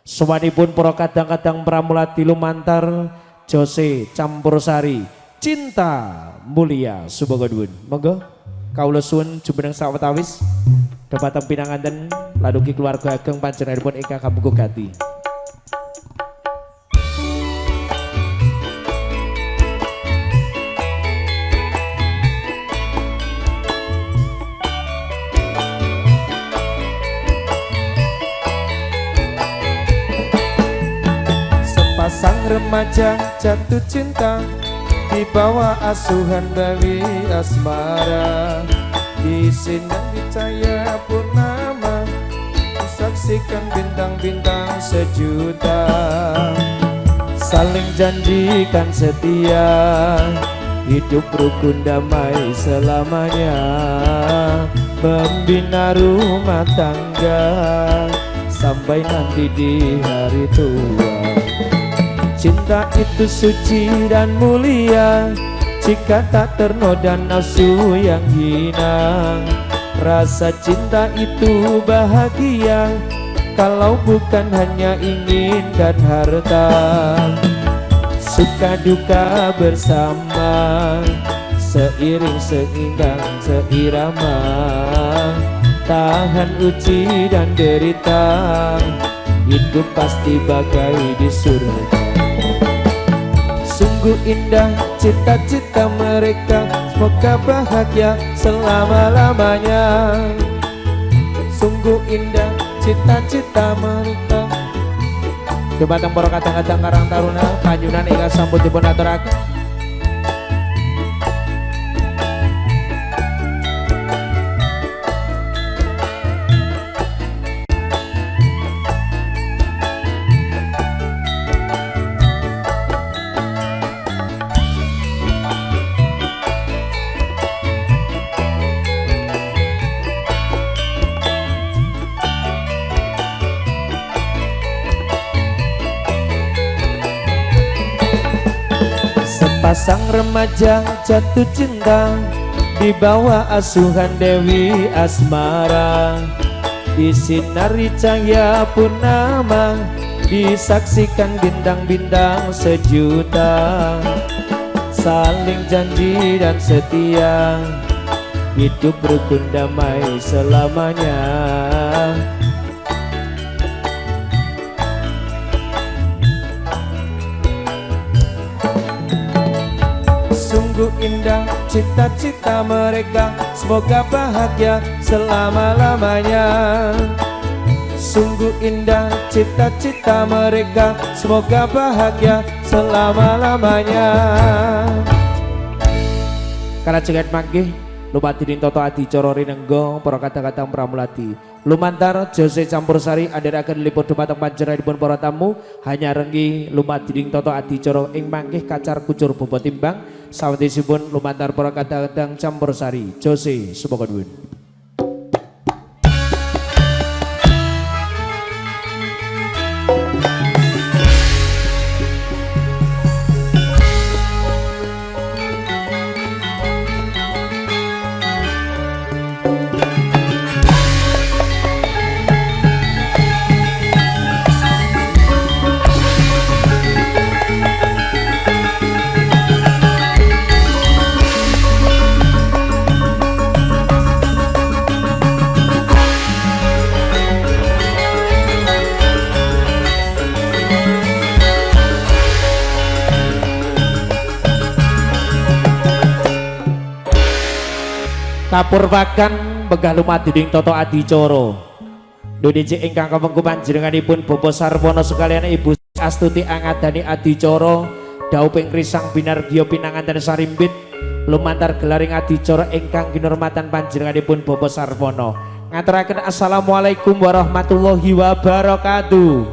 Sawanipun para kadang-kadang pramulati lumantar Jose Campursari Cinta Mulia Subogo Duun. Monggo kawula suwun jumeneng sawetawis dhateng pinanganten laduki keluarga ageng panjenenganipun ingkang kamuga gati. Sang remaja jatuh cinta di bawah asuhan Dewi Asmara, di sinar cahaya purnama disaksikan bintang-bintang sejuta, saling janjikan setia hidup rukun damai selamanya, membina rumah tangga sampai nanti di hari tua. Cinta itu suci dan mulia jika tak ternoda nafsu yang hina. Rasa cinta itu bahagia kalau bukan hanya ingin dan harta. Suka duka bersama seiring seimbang seirama, tahan uji dan derita, hidup pasti bagai di surga. Sungguh indah cita-cita mereka, semoga bahagia selama-lamanya. Sungguh indah cita-cita mereka. Dumateng para kadang-kadang Karang Taruna panyunan ingkang sampun dipun aturaken. Pasang remaja jatuh cinta di bawah asuhan Dewi Asmara, di sinari cahaya purnama disaksikan bintang-bintang sejuta, saling janji dan setia hidup rukun damai selamanya. Sungguh indah cita-cita mereka, semoga bahagia selama-lamanya. Sungguh indah cita-cita mereka, semoga bahagia selama-lamanya. Kalajengan manggih lumantar Toto Adicara rinengga para kadang-kadang pramulati lumantar Jose Campursari andharaken liput dumateng panjenenganipun para tamu hanya renggi lumantar Toto Adicara ing manggih kacar kucur bumbu timbang sawentisipun lumantar para kadang-kadang Campursari Jose Subogo Duun. Kapurwakan begah lumading Toto Adicara Dodece ingkang kemengku panjenenganipun Bapak Sarwono sekalian Ibu Astuti angadani adicara dauping krisang binargya pinanganten sarimbit lumantar gelaring adicara ingkang kinurmatan panjenenganipun Bapak Sarwono ngaturaken assalamualaikum warahmatullahi wabarakatuh.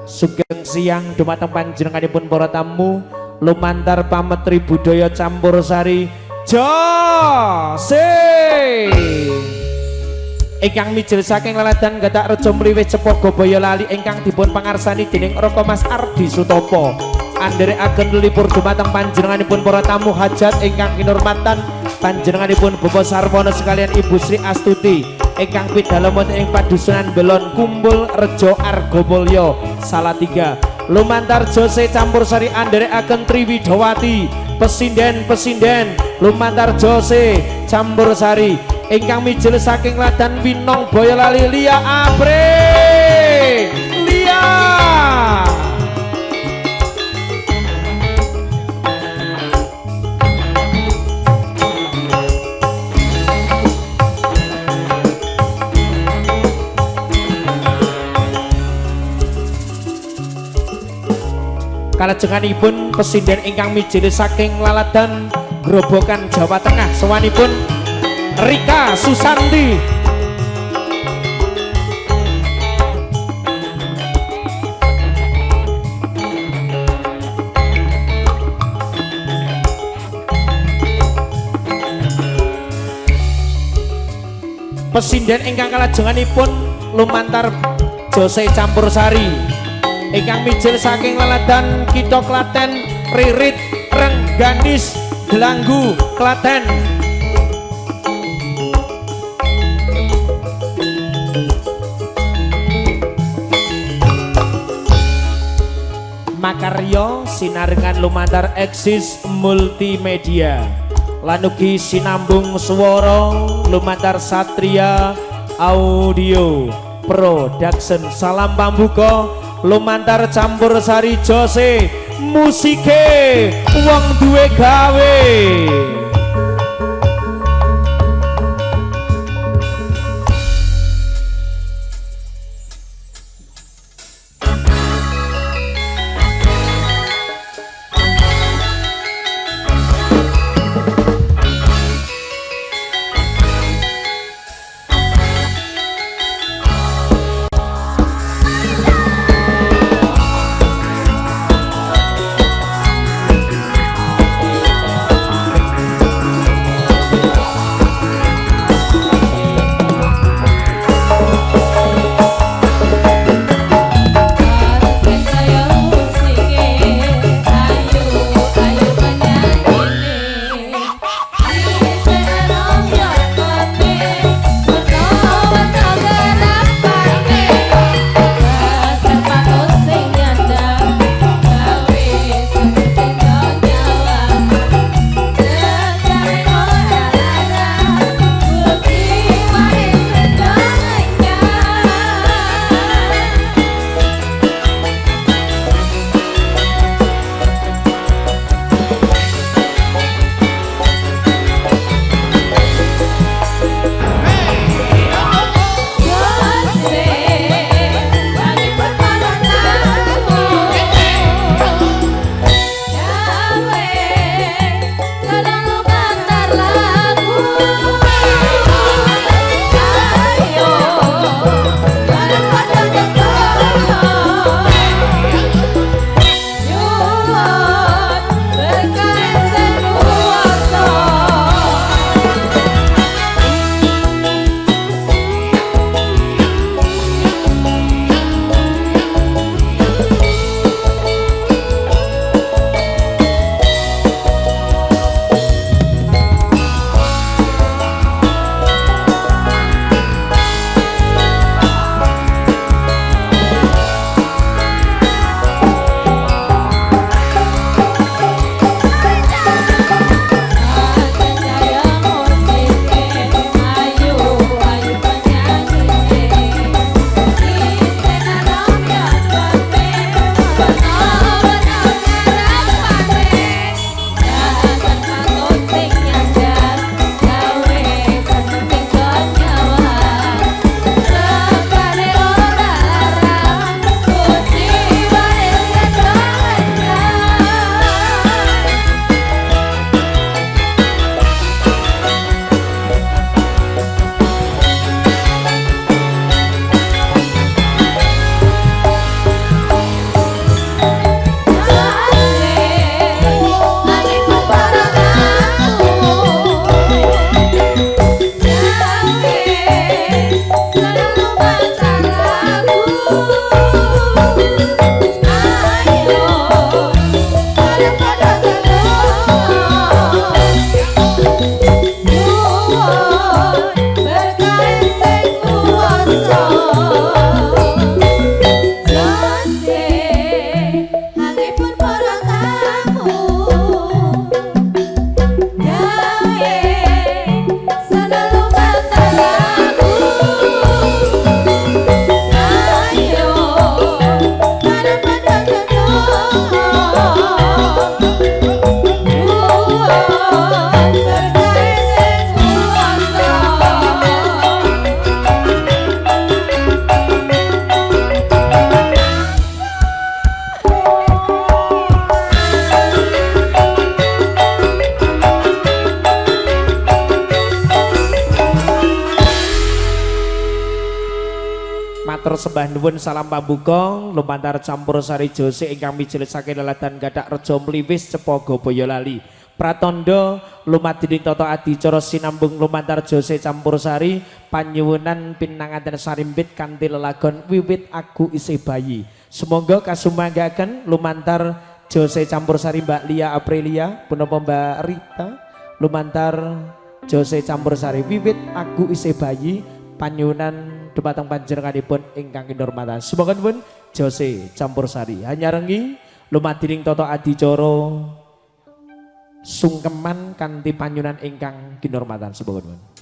Sugeng siang dumateng panjenenganipun para tamu lumantar pametri budaya Campursari Jose ingkang mijil saking laladan Gatak Rejo Mliwih Cepogo Boyolali ingkang dipun pangarsani dening Roko Mas Ardi Sutopo andherekaken lelipur dumateng panjenenganipun para tamu hajat ingkang kinurmatan panjenenganipun Bapak Sarwono sekalian Ibu Sri Astuti ingkang pidalem wonten ing padusunan Belon Kumpul Rejo Argomulya Salatiga. Lumantar Jose Campursari andherekaken Triwidawati pesinden lumantar Jose Campursari ingkang mijil saking Ladan Winong Boyolali Lia Apre Lia. Kalajenganipun pesinden ingkang mijil saking Laladan Grobogan Jawa Tengah sawanipun Rika Susanti. Pesinden ingkang kalajenganipun lumantar Jose Campursari ingkang mijil saking Laladan Kitha Klaten Ririt Rengganis Delanggu Klaten. Makarya sinarengan lumantar Eksis Multimedia lanugi sinambung swara lumantar Satria Audio Production. Salam pambuka lumantar Campursari Jose musike wong duwe gawe. sembah nuwun salam pambuka lumantar campur sari Jose ingkang mijilisake laladan gadak reja mliwis cepaga Boyolali. Pratandha lumadhining tata adicara sinambung lumantar Jose campur sari panyuwunan pinanganten sarimbit kanthi lelagon wiwit aku isih bayi. Semoga kasumanggaken lumantar Jose campur sari Mbak Lia Aprilia punapa Mbak Rita lumantar Jose campur sari wiwit aku isih bayi panyuwunan dumateng panjenenganipun ingkang kinurmatan. Semoga nuwun Jose campur sari hanya rengi lumadhining tata adicara sungkeman kanthi panyuwunan ingkang kinurmatan. Semoga nuwun.